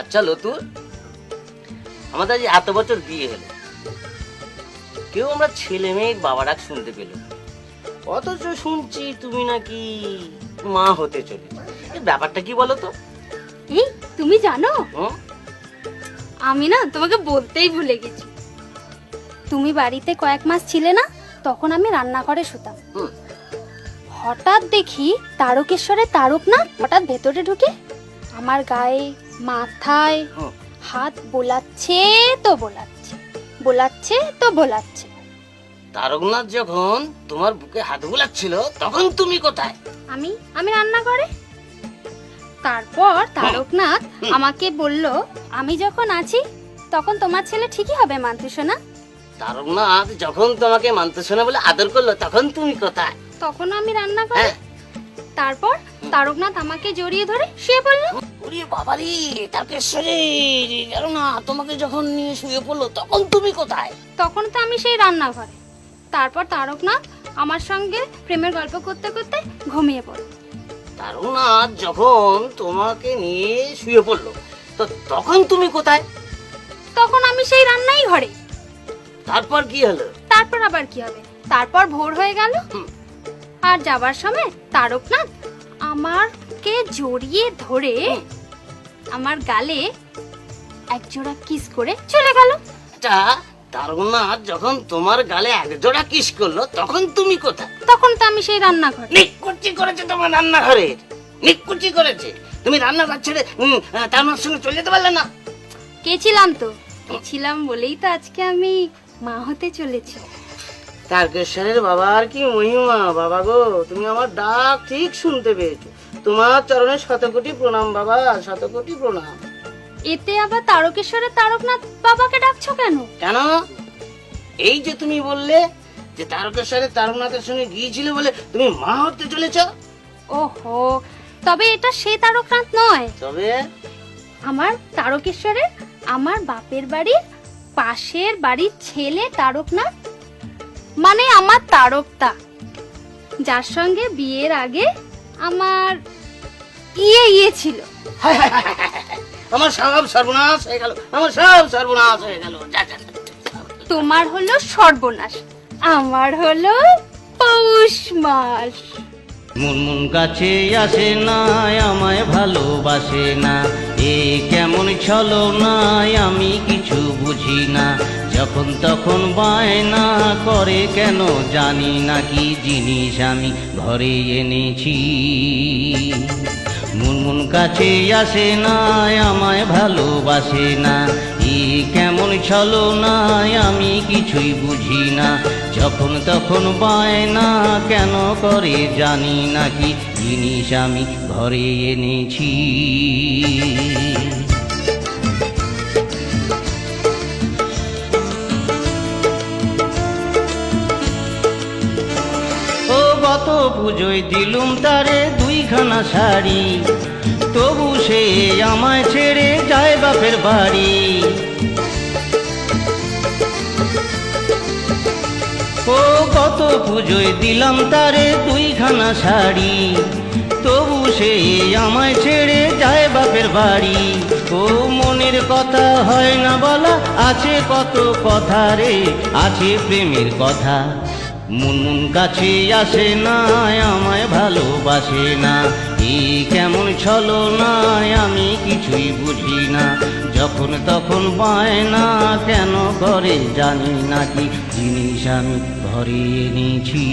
আচ্ছা লতু, আমাদের আজ এত বছর বিয়ে হলো, কেউ আমরা ছেলে মেয়ের বাবা ডাক শুনতে পেল না। অথচ শুনছি তুমি নাকি মা হতে চলে। ব্যাপারটা কি বলো তো? এই তুমি জানো, হুম? আমি না তোমাকে বলতেই ভুলে গেছি। তুমি বাড়িতে কয়েক মাস ছিলে না, তখন আমি রান্নাঘরে শুতাম। হুম। হঠাৎ দেখি তারকেশ্বরে তারকনাথ হঠাৎ ভেতরে ঢুকে আমার গায়ে মাথায় হুম। হাত বোলাচ্ছে তো বোলাচ্ছে, বোলাচ্ছে তো বোলাচ্ছে। তারকনাথ যখন তোমার বুকে হাত বুলাচ্ছিল তখন তুমি কোথায়? আমি রান্নাঘরে। তারপর তারকনাথ আমাকে বলল, আমি যখন আছি তখন তোমার ছেলে ঠিকই হবে মানতে শোনা। তারকনাথ যখন তোমাকে মানতে শোনা বলে আদর করলো তখন তুমি কোথায়? তখন আমি রান্নাঘরে। হ্যাঁ। তারপর তারকনাথ আমাকে জড়িয়ে ধরে শুয়ে পড়ল। ওরে বাবারে, তারকেশ্বরে না তোমাকে যখন নিয়ে শুয়ে পড়লো তখন তুমি কোথায়? তখন তো আমি সেই রান্নাঘরে। তারপর তারকনাথ আমার সঙ্গে প্রেমের গল্প করতে করতে ঘুমিয়ে পড়ল। তারকনাথ যখন তোমাকে নিয়ে শুয়ে পড়লো তো তখন তুমি কোথায়? তখন আমি সেই রান্নাই ঘরে। তারপর কি হলো? তারপর আবার কি হবে? তারপর ভোর হয়ে গেল, হুম। আর যাবার সময় তারকনাথ আমাকে জড়িয়ে ধরে আমার গালে একজোড়া কিস করে চলে গেল। আচ্ছা, তারকনাথ যখন তোমার গালে একজোড়া কিস করলো তখন তুমি কোথায়? তখন তো আমি সেই রান্নাঘরে। নিকুচি করেছে তোমার রান্নাঘরে, নিকুচি করেছে। তুমি রান্নাঘর ছেড়ে তার সঙ্গে চলে যেতে পারলে না? গেছিলাম তো, গেছিলাম বলেই তো আজকে আমি মা হতে চলেছি। তারকেশ্বরের বাবার কি মহিমা বাবা গো, তুমি আমার ডাক ঠিক শুনতে পেয়েছো। তোমার চরণে শতকোটি প্রণাম বাবা, শতকোটি প্রণাম। এতে আবার তারকেশ্বরের তারকনাথ বাবাকে ডাকছো কেন? কেন? এই যে তুমি বললে যে তারকেশ্বরের তারকনাথের সঙ্গে গিয়েছিলে বলে তুমি মা হতে চলেছ। ওহো, তবে এটা সেই তারকনাথ নয়। তবে আমার তারকেশ্বরের আমার বাপের বাড়ির পাশের বাড়ির ছেলে তারকনাথ, মানে আমার তারকদা, যার সঙ্গে বিয়ের আগে আমার ইয়ে ছিল। আমার সব সর্বনাশ হয়ে গেল, আমার সব সর্বনাশ হয়ে গেল। যা যা যা। তোমার হলো সর্বনাশ, আমার হলো পৌষ মাস। মুনমুন কাছে আসে না, আমায় ভালোবাসে না, এ কেমন ছলনা আমি কিছু বুঝি না। যখন তখন বায়না করে কেন জানি না, কি জিনিস আমি ঘরে এনেছি। মুনমুন কাছে আসে না, আমায় ভালোবাসে না, এ কেমন ছলনা আমি কিছুই বুঝি না। যখন তখন বায়না কেন করে জানি না, কি জিনিস আমি ঘরে এনেছি। ও গত পুজোয় দিলুম তারে দুইখানা শাড়ি, তবু সে আমায় ছেড়ে যায় বাপের বাড়ি। ও কত পুজোয় দিলাম তারে দুইখানা শাড়ি, তবু সে আমায় ছেড়ে যায় বাপের বাড়ি। ও মনের কথা হয় না বলা, আছে কত কথা রে, আছে প্রেমের কথা। মুনমুন কাছে আসে না, আমায় ভালোবাসে না, এই কেমন ছলনা আমি কিছুই বুঝি না। যখন তখন বায়না কেন করে জানি না, কি জিনিস আমি ঘরে এনেছি।